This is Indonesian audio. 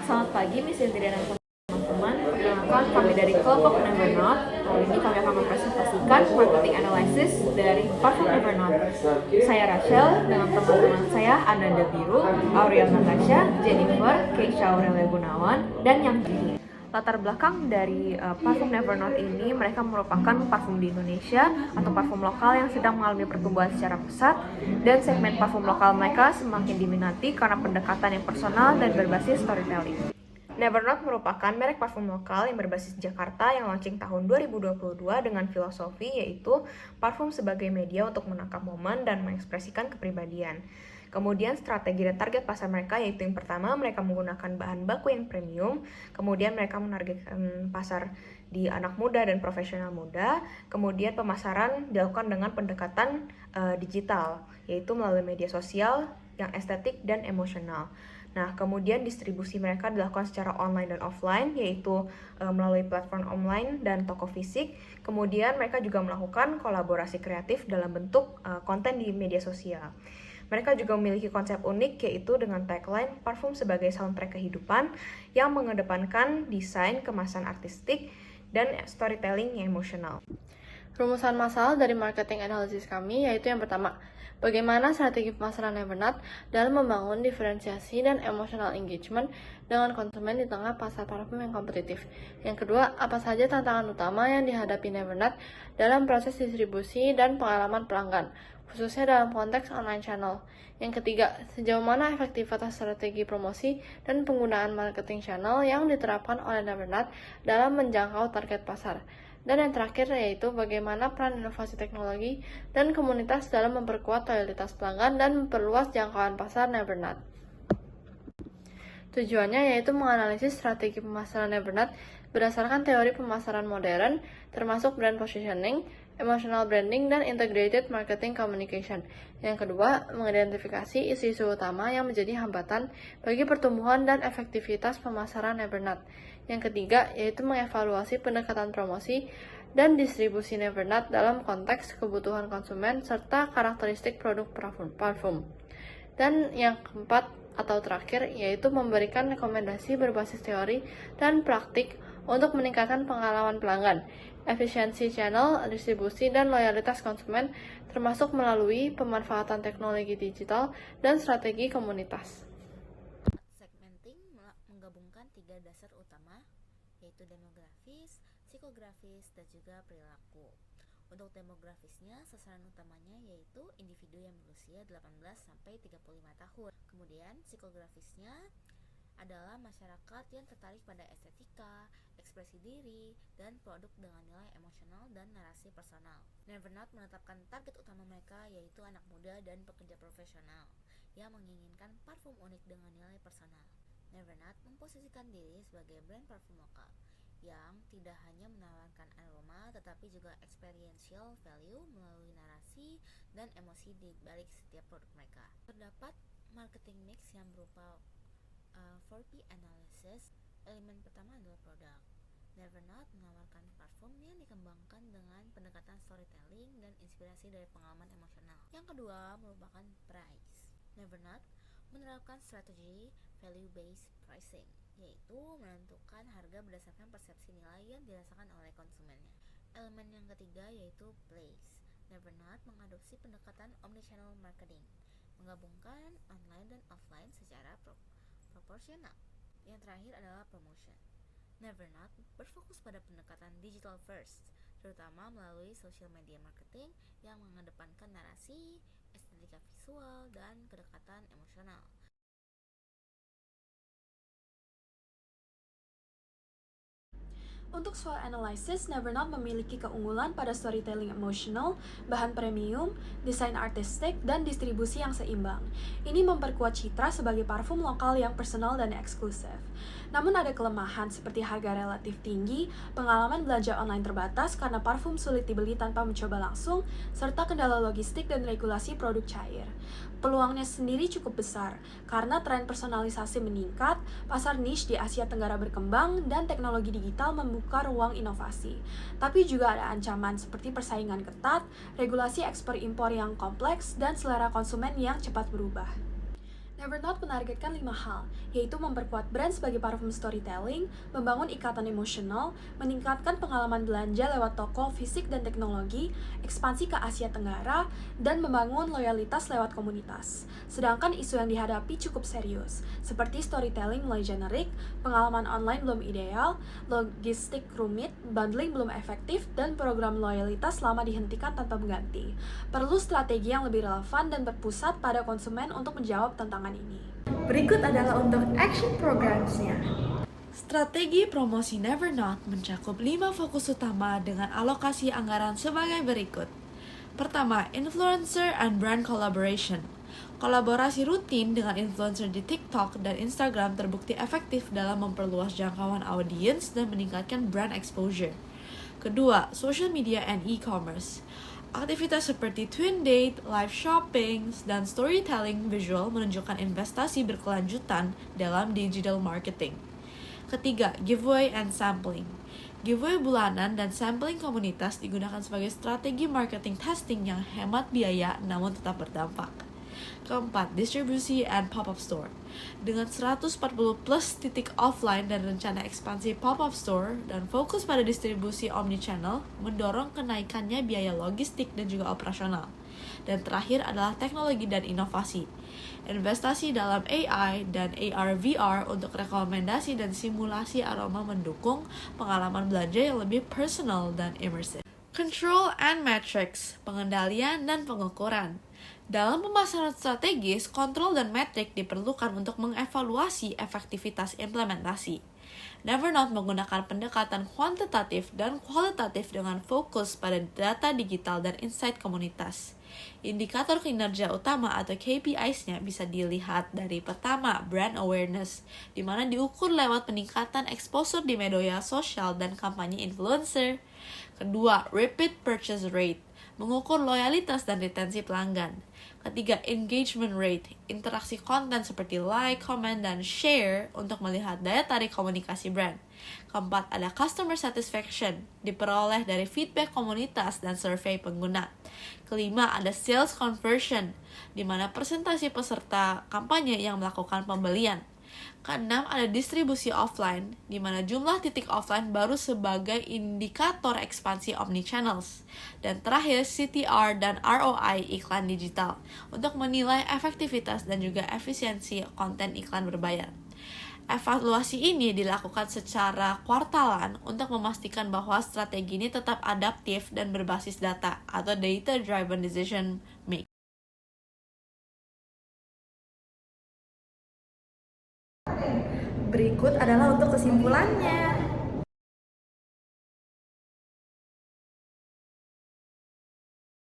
Selamat pagi, Miss Indri dan teman-teman. Perkenalkan, kami dari kelompok Nevernote. Kali ini kami akan mempresentasikan marketing analysis dari parfum Nevernote. Saya Rachel dengan teman-teman saya Ananda Biru, Aurel Natasha, Jennifer, Keisha Aurelia Gunawan, dan yang lainnya. Latar belakang dari parfum Nevernote ini, mereka merupakan parfum di Indonesia atau parfum lokal yang sedang mengalami pertumbuhan secara pesat, dan segmen parfum lokal mereka semakin diminati karena pendekatan yang personal dan berbasis storytelling. Nevernote merupakan merek parfum lokal yang berbasis Jakarta yang launching tahun 2022 dengan filosofi yaitu parfum sebagai media untuk menangkap momen dan mengekspresikan kepribadian. Kemudian strategi dan target pasar mereka yaitu yang pertama, mereka menggunakan bahan baku yang premium. Kemudian mereka menargetkan pasar di anak muda dan profesional muda. Kemudian pemasaran dilakukan dengan pendekatan digital, yaitu melalui media sosial yang estetik dan emosional. Nah, kemudian distribusi mereka dilakukan secara online dan offline, yaitu melalui platform online dan toko fisik. Kemudian mereka juga melakukan kolaborasi kreatif dalam bentuk konten di media sosial. Mereka juga memiliki konsep unik, yaitu dengan tagline parfum sebagai soundtrack kehidupan yang mengedepankan desain kemasan artistik dan storytelling yang emosional. Rumusan masalah dari marketing analysis kami yaitu yang pertama, bagaimana strategi pemasaran Nevernote dalam membangun diferensiasi dan emotional engagement dengan konsumen di tengah pasar parfum yang kompetitif. Yang kedua, apa saja tantangan utama yang dihadapi Nevernote dalam proses distribusi dan pengalaman pelanggan, khususnya dalam konteks online channel. Yang ketiga, sejauh mana efektivitas strategi promosi dan penggunaan marketing channel yang diterapkan oleh Nevernote dalam menjangkau target pasar. Dan yang terakhir yaitu bagaimana peran inovasi teknologi dan komunitas dalam memperkuat loyalitas pelanggan dan memperluas jangkauan pasar Nevernote. Tujuannya yaitu menganalisis strategi pemasaran Nevernote berdasarkan teori pemasaran modern, termasuk brand positioning, emotional branding, dan integrated marketing communication. Yang kedua, mengidentifikasi isu-isu utama yang menjadi hambatan bagi pertumbuhan dan efektivitas pemasaran Nevernote. Yang ketiga, yaitu mengevaluasi pendekatan promosi dan distribusi Nevernote dalam konteks kebutuhan konsumen serta karakteristik produk parfum. Dan yang keempat atau terakhir, yaitu memberikan rekomendasi berbasis teori dan praktik untuk meningkatkan pengalaman pelanggan, efisiensi channel, distribusi, dan loyalitas konsumen, termasuk melalui pemanfaatan teknologi digital dan strategi komunitas. Segmenting menggabungkan 3 dasar utama, yaitu demografis, psikografis, dan juga perilaku. Untuk demografisnya, sasaran utamanya yaitu individu yang berusia 18 sampai 35 tahun. Kemudian psikografisnya adalah masyarakat yang tertarik pada estetika, ekspresi diri, dan produk dengan nilai emosional dan narasi personal. Nevernote menetapkan target utama mereka yaitu anak muda dan pekerja profesional yang menginginkan parfum unik dengan nilai personal. Nevernote memposisikan diri sebagai brand parfum lokal yang tidak hanya menawarkan aroma tetapi juga experiential value melalui narasi dan emosi di balik setiap produk mereka. Terdapat marketing mix yang berupa 4P analysis. Elemen pertama adalah produk. Nevernote menawarkan parfum yang dikembangkan dengan pendekatan storytelling dan inspirasi dari pengalaman emosional. Yang kedua merupakan price. Nevernote menerapkan strategi value-based pricing, yaitu menentukan harga berdasarkan persepsi nilai yang dirasakan oleh konsumennya. Elemen yang ketiga yaitu place. Nevernote mengadopsi pendekatan omnichannel marketing, menggabungkan online dan offline secara proporsional. Yang terakhir adalah promotion. Nevernote berfokus pada pendekatan digital first, terutama melalui social media marketing yang mengedepankan narasi, estetika visual, dan kedekatan emosional. Untuk SWOT analysis, Nevernote memiliki keunggulan pada storytelling emosional, bahan premium, desain artistik, dan distribusi yang seimbang. Ini memperkuat citra sebagai parfum lokal yang personal dan eksklusif. Namun ada kelemahan seperti harga relatif tinggi, pengalaman belanja online terbatas karena parfum sulit dibeli tanpa mencoba langsung, serta kendala logistik dan regulasi produk cair. Peluangnya sendiri cukup besar, karena tren personalisasi meningkat, pasar niche di Asia Tenggara berkembang, dan teknologi digital membuka ruang inovasi. Tapi juga ada ancaman seperti persaingan ketat, regulasi ekspor impor yang kompleks, dan selera konsumen yang cepat berubah. Nevernote menargetkan 5 hal, yaitu memperkuat brand sebagai parfum storytelling, membangun ikatan emosional, meningkatkan pengalaman belanja lewat toko, fisik, dan teknologi, ekspansi ke Asia Tenggara, dan membangun loyalitas lewat komunitas. Sedangkan isu yang dihadapi cukup serius, seperti storytelling mulai generik, pengalaman online belum ideal, logistik rumit, bundling belum efektif, dan program loyalitas lama dihentikan tanpa mengganti. Perlu strategi yang lebih relevan dan berpusat pada konsumen untuk menjawab tantangan ini. Berikut adalah untuk action programs-nya. Strategi promosi Nevernote mencakup 5 fokus utama dengan alokasi anggaran sebagai berikut. Pertama, influencer and brand collaboration. Kolaborasi rutin dengan influencer di TikTok dan Instagram terbukti efektif dalam memperluas jangkauan audiens dan meningkatkan brand exposure. Kedua, social media and e-commerce. Aktivitas seperti twin date, live shopping, dan storytelling visual menunjukkan investasi berkelanjutan dalam digital marketing. Ketiga, giveaway and sampling. Giveaway bulanan dan sampling komunitas digunakan sebagai strategi marketing testing yang hemat biaya namun tetap berdampak. Keempat, distribusi and pop-up store. Dengan 140 plus titik offline dan rencana ekspansi pop-up store dan fokus pada distribusi omnichannel, mendorong kenaikannya biaya logistik dan juga operasional. Dan terakhir adalah teknologi dan inovasi. Investasi dalam AI dan AR/VR untuk rekomendasi dan simulasi aroma mendukung pengalaman belanja yang lebih personal dan immersive. Control and metrics, pengendalian dan pengukuran. Dalam pemasaran strategis, kontrol dan metrik diperlukan untuk mengevaluasi efektivitas implementasi. Nevernote menggunakan pendekatan kuantitatif dan kualitatif dengan fokus pada data digital dan insight komunitas. Indikator kinerja utama atau KPIs-nya bisa dilihat dari pertama, brand awareness, di mana diukur lewat peningkatan exposure di media sosial dan kampanye influencer. Kedua, repeat purchase rate, mengukur loyalitas dan retensi pelanggan. Ketiga, engagement rate, interaksi konten seperti like, comment, dan share untuk melihat daya tarik komunikasi brand. Keempat, ada customer satisfaction, diperoleh dari feedback komunitas dan survei pengguna. Kelima, ada sales conversion, di mana presentasi peserta kampanye yang melakukan pembelian. Keenam, ada distribusi offline, di mana jumlah titik offline baru sebagai indikator ekspansi omnichannels. Dan terakhir, CTR dan ROI iklan digital, untuk menilai efektivitas dan juga efisiensi konten iklan berbayar. Evaluasi ini dilakukan secara kuartalan untuk memastikan bahwa strategi ini tetap adaptif dan berbasis data atau data-driven decision making. Berikut adalah untuk kesimpulannya.